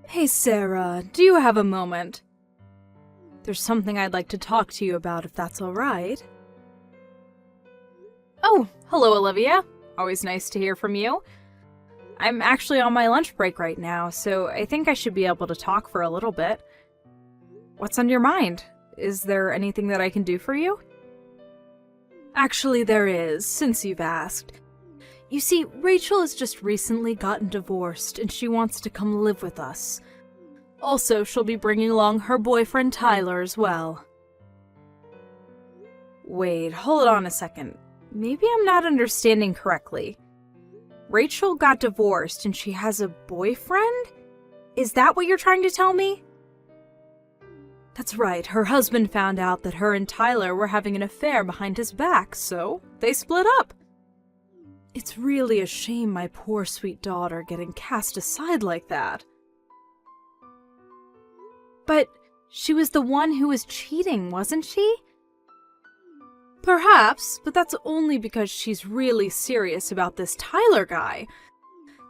Hey Sarah, do you have a moment? There's something I'd like to talk to you about if that's alright. Oh, hello Olivia. Always nice to hear from you. I'm actually on my lunch break right now, so I think I should be able to talk for a little bit. What's on your mind? Is there anything that I can do for you? Actually, there is, since you've asked. You see, Rachel has just recently gotten divorced, and she wants to come live with us. Also, she'll be bringing along her boyfriend Tyler as well. Wait, hold on a second. Maybe I'm not understanding correctly. Rachel got divorced and she has a boyfriend? Is that what you're trying to tell me? That's right, her husband found out that her and Tyler were having an affair behind his back, so they split up. It's really a shame my poor sweet daughter getting cast aside like that. But she was the one who was cheating, wasn't she? Perhaps, but that's only because she's really serious about this Tyler guy.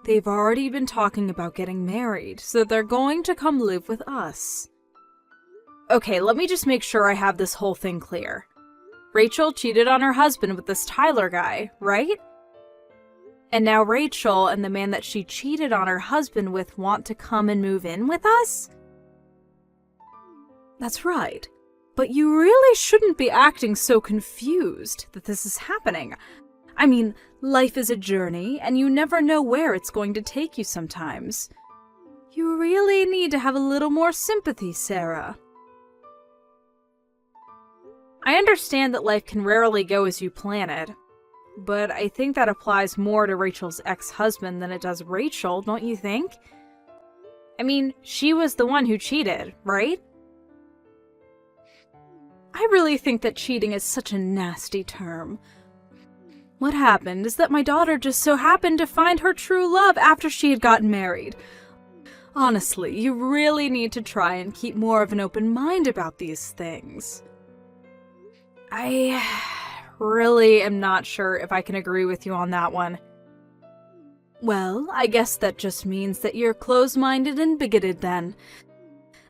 They've already been talking about getting married, so they're going to come live with us. Okay, let me just make sure I have this whole thing clear. Rachel cheated on her husband with this Tyler guy, right? And now Rachel and the man that she cheated on her husband with want to come and move in with us? That's right. But you really shouldn't be acting so confused that this is happening. I mean, life is a journey, and you never know where it's going to take you sometimes. You really need to have a little more sympathy, Sarah. I understand that life can rarely go as you plan it, but I think that applies more to Rachel's ex-husband than it does Rachel, don't you think? I mean, she was the one who cheated, right? I really think that cheating is such a nasty term. What happened is that my daughter just so happened to find her true love after she had gotten married. Honestly, you really need to try and keep more of an open mind about these things. I really am not sure if I can agree with you on that one. Well, I guess that just means that you're close-minded and bigoted then.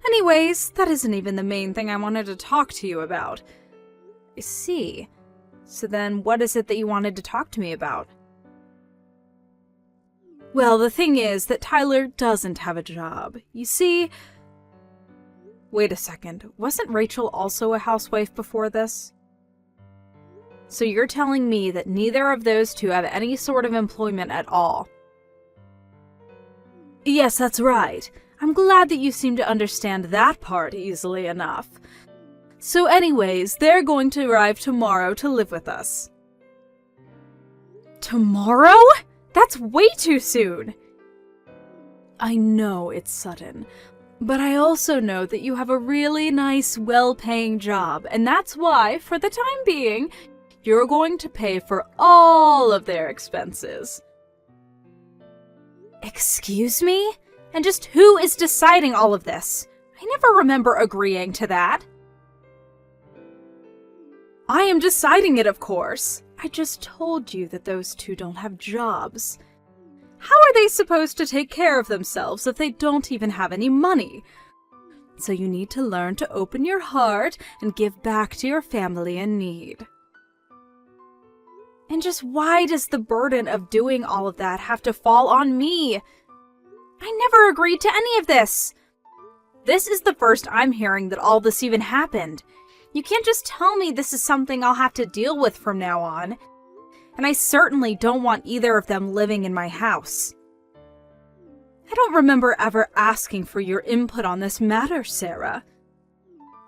Anyways, that isn't even the main thing I wanted to talk to you about. I see. So then what is it that you wanted to talk to me about? Well, the thing is that Tyler doesn't have a job. You see... Wait a second, wasn't Rachel also a housewife before this? So you're telling me that neither of those two have any sort of employment at all? Yes, that's right. I'm glad that you seem to understand that part easily enough. So anyways, they're going to arrive tomorrow to live with us. Tomorrow? That's way too soon! I know it's sudden, but I also know that you have a really nice, well-paying job, and that's why, for the time being, you're going to pay for all of their expenses. Excuse me? And just who is deciding all of this? I never remember agreeing to that. I am deciding it, of course. I just told you that those two don't have jobs. How are they supposed to take care of themselves if they don't even have any money? So you need to learn to open your heart and give back to your family in need. And just why does the burden of doing all of that have to fall on me? I never agreed to any of this. This is the first I'm hearing that all this even happened. You can't just tell me this is something I'll have to deal with from now on. And I certainly don't want either of them living in my house. I don't remember ever asking for your input on this matter, Sarah.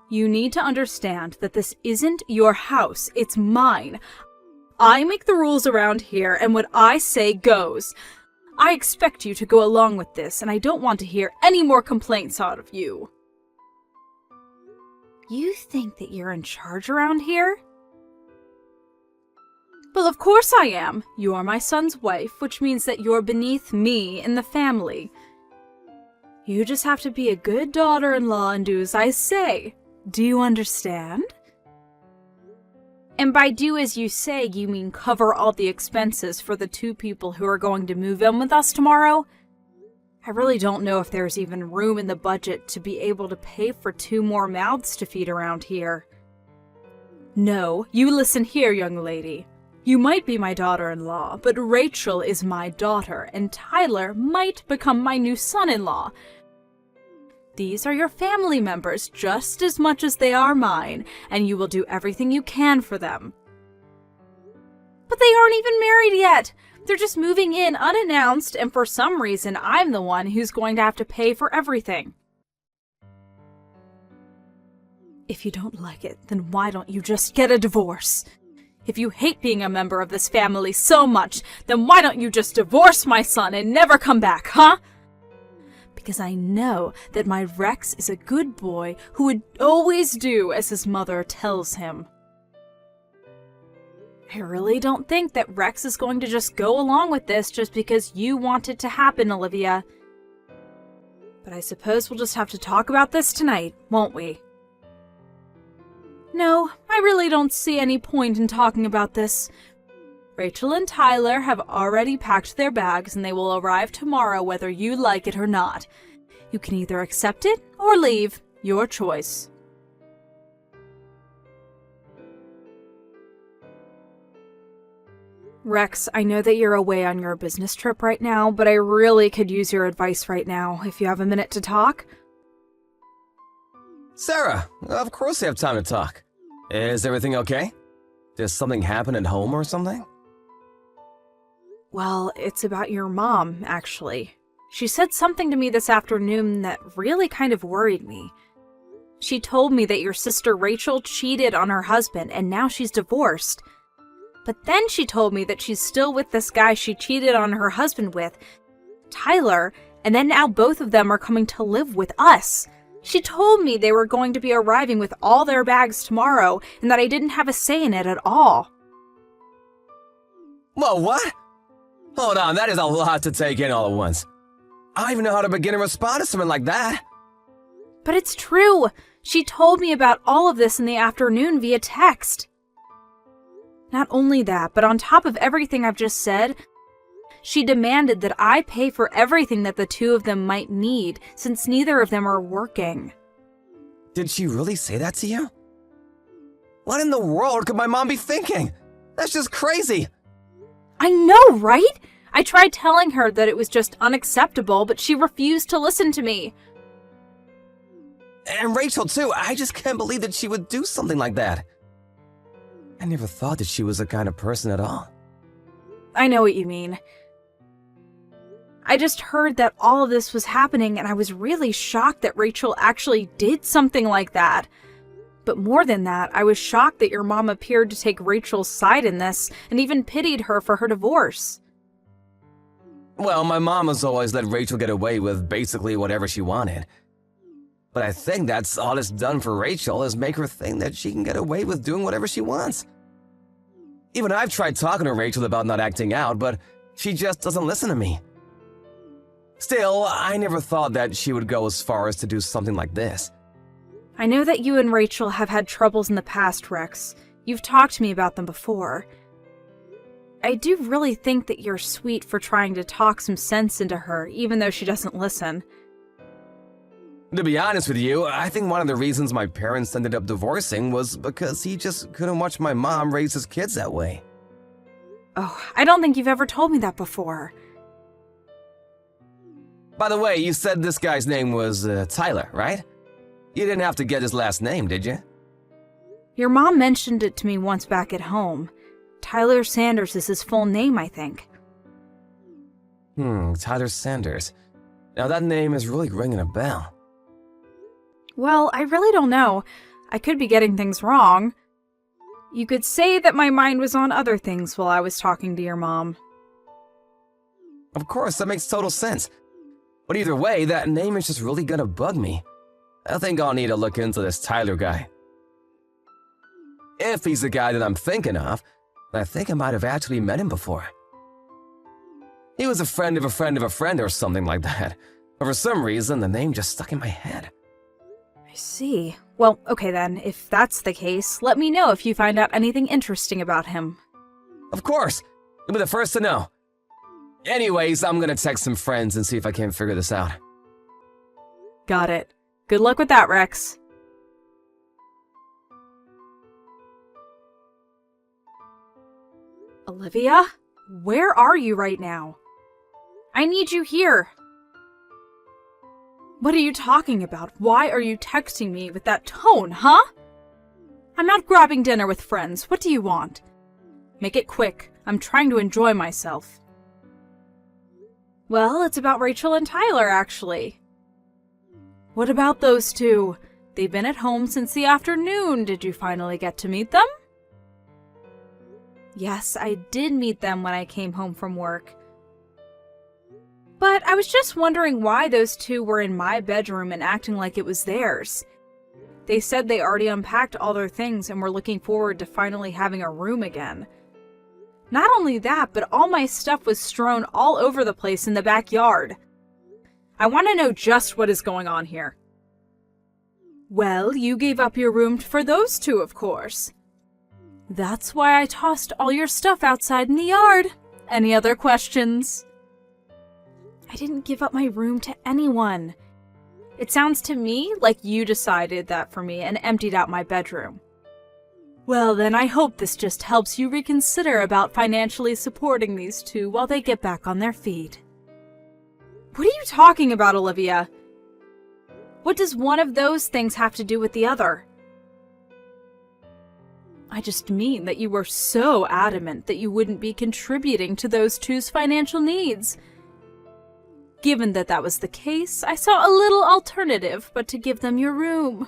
You need to understand that this isn't your house, it's mine. I make the rules around here, and what I say goes. I expect you to go along with this, and I don't want to hear any more complaints out of you. You think that you're in charge around here? Well, of course I am. You are my son's wife, which means that you're beneath me in the family. You just have to be a good daughter-in-law and do as I say. Do you understand? And by do as you say, you mean cover all the expenses for the two people who are going to move in with us tomorrow? I really don't know if there's even room in the budget to be able to pay for 2 more mouths to feed around here. No, you listen here, young lady. You might be my daughter-in-law, but Rachel is my daughter, and Tyler might become my new son-in-law. These are your family members just as much as they are mine, and you will do everything you can for them. But they aren't even married yet! They're just moving in unannounced, and for some reason, I'm the one who's going to have to pay for everything. If you don't like it, then why don't you just get a divorce? If you hate being a member of this family so much, then why don't you just divorce my son and never come back, huh? Because I know that my Rex is a good boy who would always do as his mother tells him. I really don't think that Rex is going to just go along with this just because you want it to happen, Olivia. But I suppose we'll just have to talk about this tonight, won't we? No, I really don't see any point in talking about this. Rachel and Tyler have already packed their bags and they will arrive tomorrow whether you like it or not. You can either accept it or leave. Your choice. Rex, I know that you're away on your business trip right now, but I really could use your advice right now, if you have a minute to talk. Sarah, of course I have time to talk. Is everything okay? Did something happen at home or something? Well, it's about your mom, actually. She said something to me this afternoon that really kind of worried me. She told me that your sister Rachel cheated on her husband and now she's divorced. But then she told me that she's still with this guy she cheated on her husband with, Tyler, and then now both of them are coming to live with us. She told me they were going to be arriving with all their bags tomorrow and that I didn't have a say in it at all. Whoa, what? Hold on, that is a lot to take in all at once. I don't even know how to begin to respond to something like that. But it's true. She told me about all of this in the afternoon via text. Not only that, but on top of everything I've just said, she demanded that I pay for everything that the two of them might need, since neither of them are working. Did she really say that to you? What in the world could my mom be thinking? That's just crazy. I know, right? I tried telling her that it was just unacceptable, but she refused to listen to me. And Rachel too, I just can't believe that she would do something like that. I never thought that she was the kind of person at all. I know what you mean. I just heard that all of this was happening and I was really shocked that Rachel actually did something like that. But more than that, I was shocked that your mom appeared to take Rachel's side in this and even pitied her for her divorce. Well, my mom has always let Rachel get away with basically whatever she wanted. But I think that's all it's done for Rachel is make her think that she can get away with doing whatever she wants. Even I've tried talking to Rachel about not acting out, but she just doesn't listen to me. Still, I never thought that she would go as far as to do something like this. I know that you and Rachel have had troubles in the past, Rex. You've talked to me about them before. I do really think that you're sweet for trying to talk some sense into her, even though she doesn't listen. To be honest with you, I think one of the reasons my parents ended up divorcing was because he just couldn't watch my mom raise his kids that way. Oh, I don't think you've ever told me that before. By the way, you said this guy's name was Tyler, right? You didn't have to get his last name, did you? Your mom mentioned it to me once back at home. Tyler Sanders is his full name, I think. Tyler Sanders. Now that name is really ringing a bell. Well, I really don't know. I could be getting things wrong. You could say that my mind was on other things while I was talking to your mom. Of course, that makes total sense. But either way, that name is just really gonna bug me. I think I'll need to look into this Tyler guy. If he's the guy that I'm thinking of, I think I might have actually met him before. He was a friend of a friend of a friend or something like that. But for some reason, the name just stuck in my head. I see. Well, okay then, if that's the case, let me know if you find out anything interesting about him. Of course! You'll be the first to know. Anyways, I'm gonna text some friends and see if I can figure this out. Got it. Good luck with that, Rex. Olivia? Where are you right now? I need you here. What are you talking about? Why are you texting me with that tone, huh? I'm not grabbing dinner with friends. What do you want? Make it quick. I'm trying to enjoy myself. Well, it's about Rachel and Tyler, actually. What about those two? They've been at home since the afternoon. Did you finally get to meet them? Yes, I did meet them when I came home from work. But I was just wondering why those two were in my bedroom and acting like it was theirs. They said they already unpacked all their things and were looking forward to finally having a room again. Not only that, but all my stuff was strewn all over the place in the backyard. I want to know just what is going on here. Well, you gave up your room for those two, of course. That's why I tossed all your stuff outside in the yard. Any other questions? I didn't give up my room to anyone. It sounds to me like you decided that for me and emptied out my bedroom. Well, then I hope this just helps you reconsider about financially supporting these two while they get back on their feet. What are you talking about, Olivia? What does one of those things have to do with the other? I just mean that you were so adamant that you wouldn't be contributing to those two's financial needs. Given that that was the case, I saw a little alternative but to give them your room.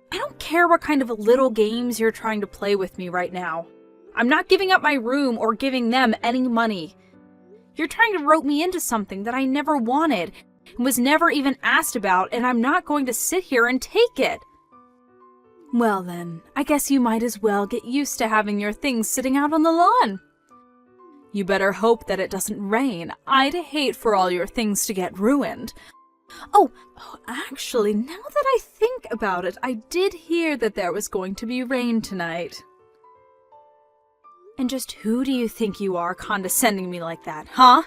I don't care what kind of little games you're trying to play with me right now. I'm not giving up my room or giving them any money. You're trying to rope me into something that I never wanted and was never even asked about, and I'm not going to sit here and take it. Well then, I guess you might as well get used to having your things sitting out on the lawn. You better hope that it doesn't rain. I'd hate for all your things to get ruined. Oh, actually, now that I think about it, I did hear that there was going to be rain tonight. And just who do you think you are condescending me like that, huh?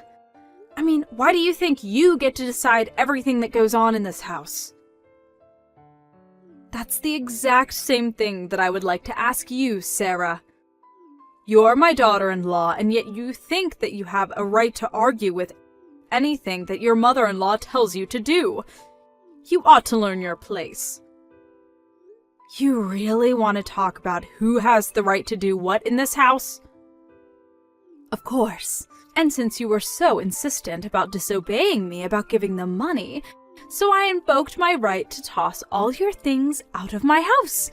I mean, why do you think you get to decide everything that goes on in this house? That's the exact same thing that I would like to ask you, Sarah. You're my daughter-in-law, and yet you think that you have a right to argue with anything that your mother-in-law tells you to do. You ought to learn your place. You really want to talk about who has the right to do what in this house? Of course. And since you were so insistent about disobeying me about giving them money, so I invoked my right to toss all your things out of my house.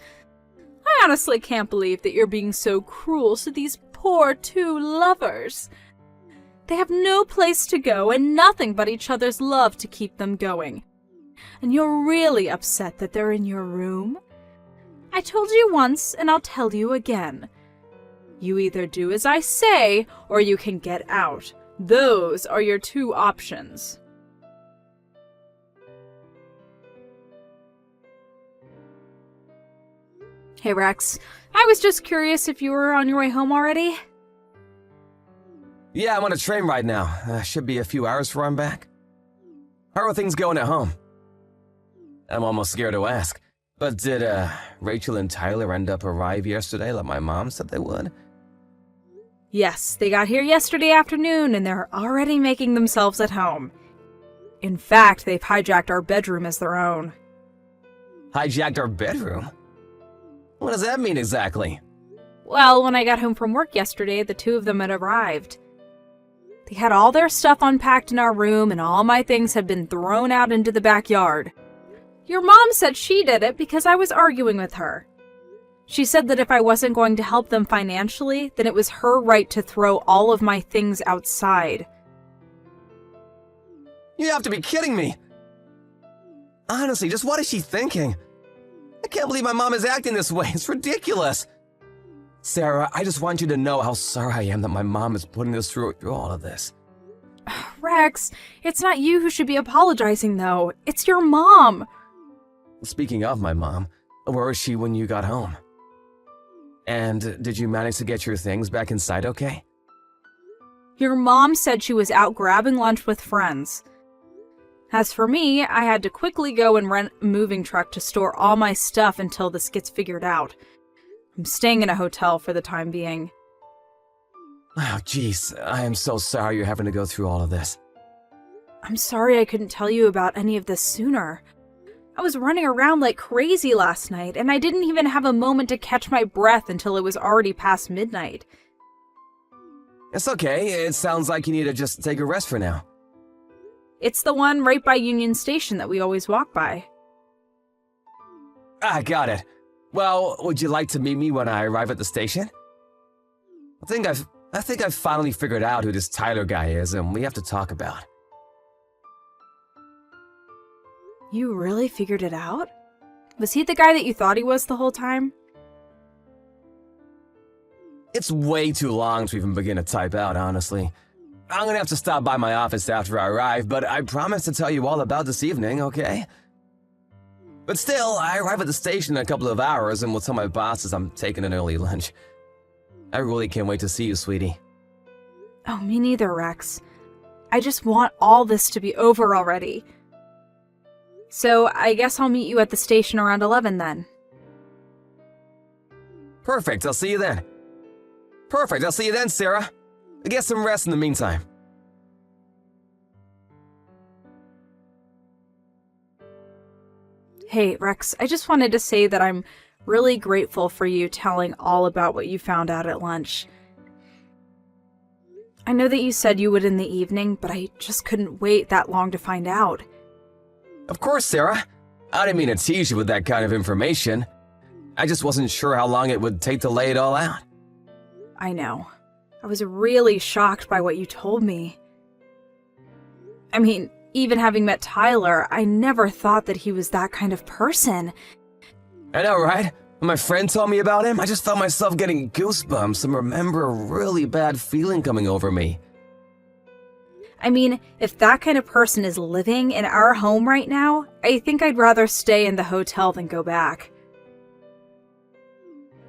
I honestly can't believe that you're being so cruel to these poor two lovers. They have no place to go and nothing but each other's love to keep them going. And you're really upset that they're in your room? I told you once, and I'll tell you again. You either do as I say, or you can get out. Those are your two options. Hey Rex, I was just curious if you were on your way home already? Yeah, I'm on a train right now. Should be a few hours before I'm back. How are things going at home? I'm almost scared to ask. But did Rachel and Tyler end up arrive yesterday like my mom said they would? Yes, they got here yesterday afternoon and they're already making themselves at home. In fact, they've hijacked our bedroom as their own. Hijacked our bedroom? What does that mean exactly? Well, when I got home from work yesterday, the two of them had arrived. They had all their stuff unpacked in our room and all my things had been thrown out into the backyard. Your mom said she did it because I was arguing with her. She said that if I wasn't going to help them financially, then it was her right to throw all of my things outside. You have to be kidding me! Honestly, just what is she thinking? I can't believe my mom is acting this way. It's ridiculous. Sarah, I just want you to know how sorry I am that my mom is putting us through all of this. Rex, it's not you who should be apologizing, though. It's your mom. Speaking of my mom, where was she when you got home? And did you manage to get your things back inside okay? Your mom said she was out grabbing lunch with friends. As for me, I had to quickly go and rent a moving truck to store all my stuff until this gets figured out. I'm staying in a hotel for the time being. Oh, jeez, I am so sorry you're having to go through all of this. I'm sorry I couldn't tell you about any of this sooner. I was running around like crazy last night, and I didn't even have a moment to catch my breath until it was already past midnight. It's okay, it sounds like you need to just take a rest for now. It's the one right by Union Station that we always walk by. Ah, got it. Well, would you like to meet me when I arrive at the station? I think I've finally figured out who this Tyler guy is, and we have to talk about. You really figured it out? Was he the guy that you thought he was the whole time? It's way too long to even begin to type out, honestly. I'm gonna have to stop by my office after I arrive, but I promise to tell you all about this evening, okay? But still, I arrive at the station in a couple of hours and will tell my bosses I'm taking an early lunch. I really can't wait to see you, sweetie. Oh, me neither, Rex. I just want all this to be over already. So, I guess I'll meet you at the station around 11 then. Perfect, I'll see you then. Perfect, I'll see you then, Sarah. Get some rest in the meantime. Hey, Rex, I just wanted to say that I'm really grateful for you telling all about what you found out at lunch. I know that you said you would in the evening, but I just couldn't wait that long to find out. Of course, Sarah. I didn't mean to tease you with that kind of information. I just wasn't sure how long it would take to lay it all out. I know. I was really shocked by what you told me. I mean, even having met Tyler, I never thought that he was that kind of person. I know, right? When my friend told me about him, I just felt myself getting goosebumps and remember a really bad feeling coming over me. I mean, if that kind of person is living in our home right now, I think I'd rather stay in the hotel than go back.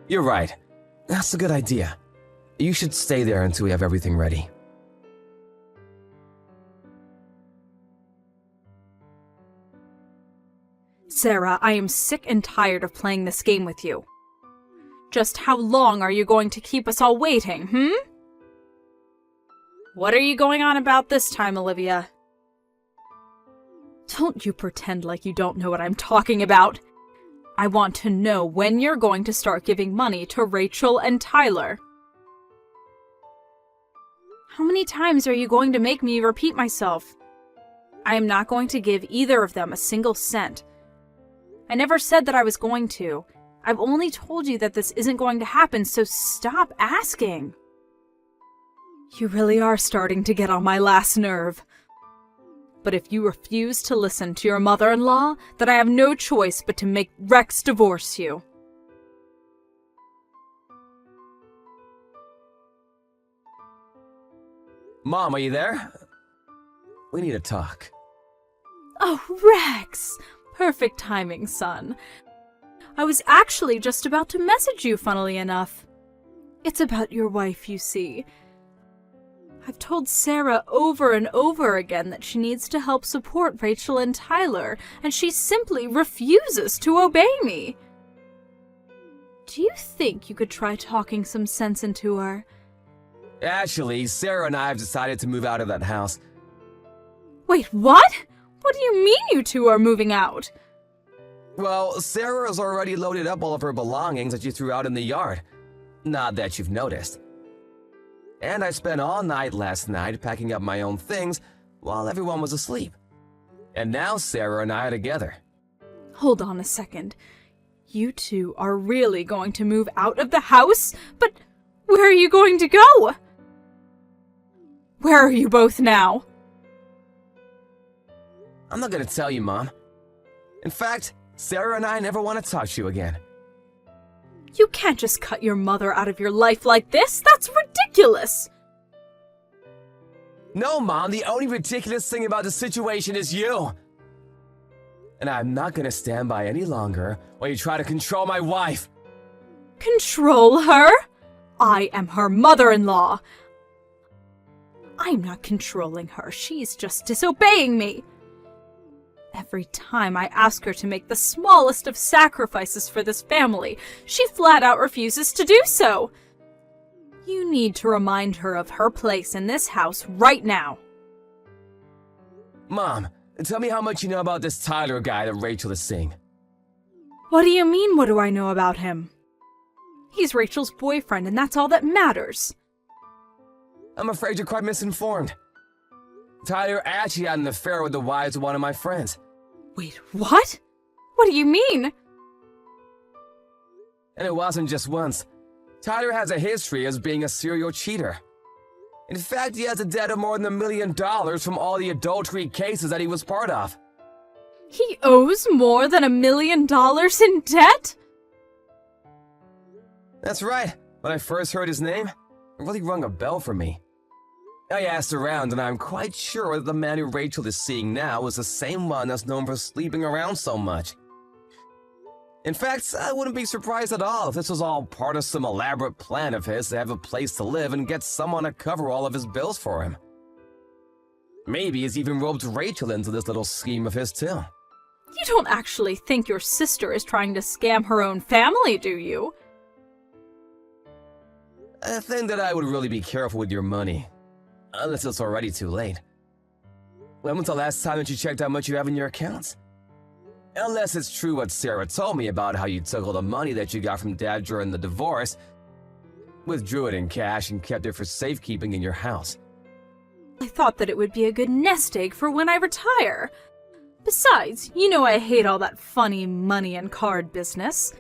You're right. That's a good idea. You should stay there until we have everything ready. Sarah, I am sick and tired of playing this game with you. Just how long are you going to keep us all waiting, What are you going on about this time, Olivia? Don't you pretend like you don't know what I'm talking about. I want to know when you're going to start giving money to Rachel and Tyler. How many times are you going to make me repeat myself? I am not going to give either of them a single cent. I never said that I was going to. I've only told you that this isn't going to happen, so stop asking. You really are starting to get on my last nerve. But if you refuse to listen to your mother-in-law, then I have no choice but to make Rex divorce you. Mom, are you there? We need to talk. Oh, Rex! Perfect timing, son. I was actually just about to message you, funnily enough. It's about your wife, you see. I've told Sarah over and over again that she needs to help support Rachel and Tyler, and she simply refuses to obey me. Do you think you could try talking some sense into her? Actually, Sarah and I have decided to move out of that house. Wait, what? What do you mean you two are moving out? Well, Sarah has already loaded up all of her belongings that you threw out in the yard. Not that you've noticed. And I spent all night last night packing up my own things while everyone was asleep. And now Sarah and I are together. Hold on a second. You two are really going to move out of the house? But where are you going to go? Where are you both now? I'm not gonna tell you, Mom. In fact, Sarah and I never want to talk to you again. You can't just cut your mother out of your life like this. That's ridiculous. No, Mom, the only ridiculous thing about the situation is you. And I'm not gonna stand by any longer while you try to control my wife. Control her? I am her mother-in-law. I'm not controlling her, she's just disobeying me. Every time I ask her to make the smallest of sacrifices for this family, she flat out refuses to do so. You need to remind her of her place in this house right now. Mom, tell me how much you know about this Tyler guy that Rachel is seeing. What do you mean, what do I know about him? He's Rachel's boyfriend, and that's all that matters. I'm afraid you're quite misinformed. Tyler actually had an affair with the wives of one of my friends. Wait, what? What do you mean? And it wasn't just once. Tyler has a history as being a serial cheater. In fact, he has a debt of more than $1 million from all the adultery cases that he was part of. He owes more than $1 million in debt? That's right. When I first heard his name, it really rung a bell for me. I asked around, and I'm quite sure that the man who Rachel is seeing now is the same one that's known for sleeping around so much. In fact, I wouldn't be surprised at all if this was all part of some elaborate plan of his to have a place to live and get someone to cover all of his bills for him. Maybe he's even roped Rachel into this little scheme of his too. You don't actually think your sister is trying to scam her own family, do you? I think that I would really be careful with your money. Unless it's already too late. When was the last time that you checked how much you have in your accounts? Unless it's true what Sarah told me about how you took all the money that you got from Dad during the divorce, withdrew it in cash, and kept it for safekeeping in your house. I thought that it would be a good nest egg for when I retire. Besides, you know I hate all that funny money and card business.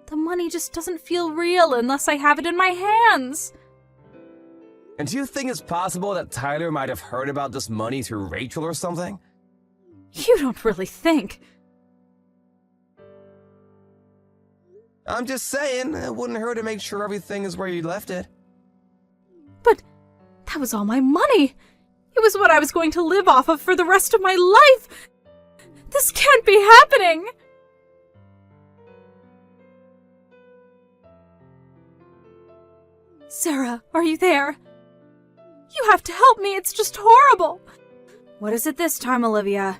The money just doesn't feel real unless I have it in my hands. And do you think it's possible that Tyler might have heard about this money through Rachel or something? You don't really think. I'm just saying, it wouldn't hurt to make sure everything is where you left it. But that was all my money. It was what I was going to live off of for the rest of my life. This can't be happening. Sarah, are you there? You have to help me, it's just horrible. What is it this time, Olivia?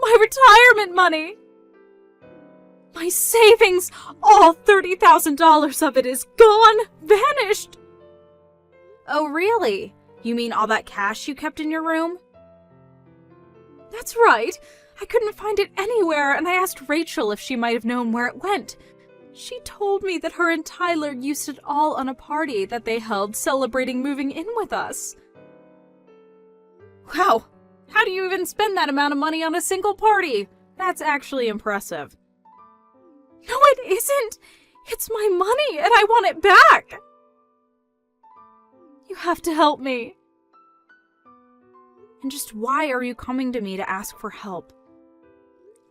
My retirement money! My savings, all $30,000 of it is gone, vanished! Oh, really? You mean all that cash you kept in your room? That's right. I couldn't find it anywhere, and I asked Rachel if she might have known where it went. She told me that her and Tyler used it all on a party that they held celebrating moving in with us. Wow, how do you even spend that amount of money on a single party? That's actually impressive. No, it isn't! It's my money, and I want it back! You have to help me. And just why are you coming to me to ask for help?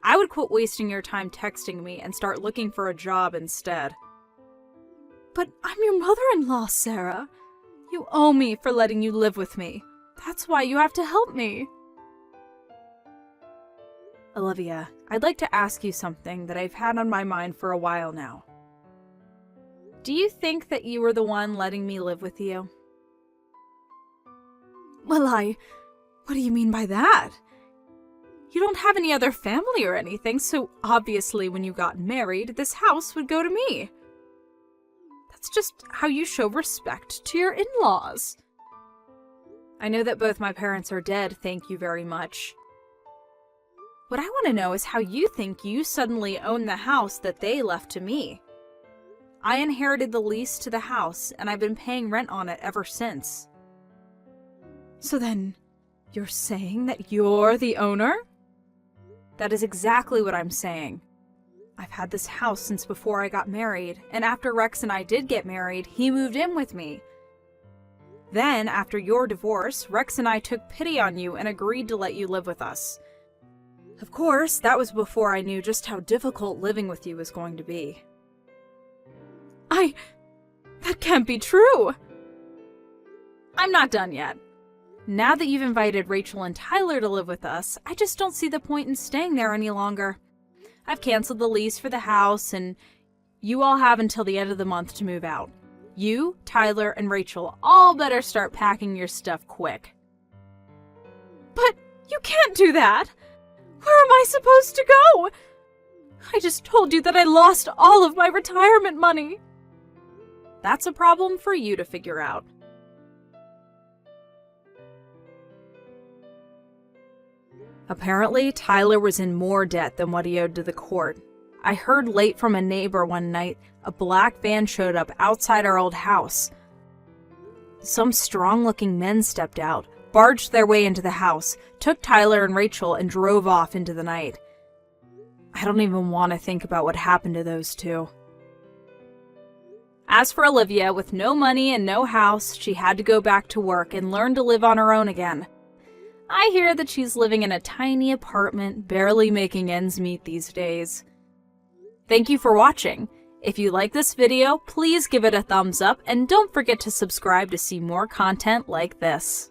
I would quit wasting your time texting me and start looking for a job instead. But I'm your mother-in-law, Sarah. You owe me for letting you live with me. That's why you have to help me. Olivia, I'd like to ask you something that I've had on my mind for a while now. Do you think that you were the one letting me live with you? Well, what do you mean by that? You don't have any other family or anything, so obviously when you got married, this house would go to me. That's just how you show respect to your in-laws. I know that both my parents are dead, thank you very much. What I want to know is how you think you suddenly own the house that they left to me. I inherited the lease to the house, and I've been paying rent on it ever since. So then, you're saying that you're the owner? That is exactly what I'm saying. I've had this house since before I got married, and after Rex and I did get married, he moved in with me. Then, after your divorce, Rex and I took pity on you and agreed to let you live with us. Of course, that was before I knew just how difficult living with you was going to be. That can't be true! I'm not done yet. Now that you've invited Rachel and Tyler to live with us, I just don't see the point in staying there any longer. I've canceled the lease for the house, and you all have until the end of the month to move out. You, Tyler, and Rachel all better start packing your stuff quick. But you can't do that! Where am I supposed to go? I just told you that I lost all of my retirement money. That's a problem for you to figure out. Apparently, Tyler was in more debt than what he owed to the court. I heard late from a neighbor one night a black van showed up outside our old house. Some strong-looking men stepped out, barged their way into the house, took Tyler and Rachel, and drove off into the night. I don't even want to think about what happened to those two. As for Olivia, with no money and no house, she had to go back to work and learn to live on her own again. I hear that she's living in a tiny apartment, barely making ends meet these days. Thank you for watching. If you like this video, please give it a thumbs up and don't forget to subscribe to see more content like this.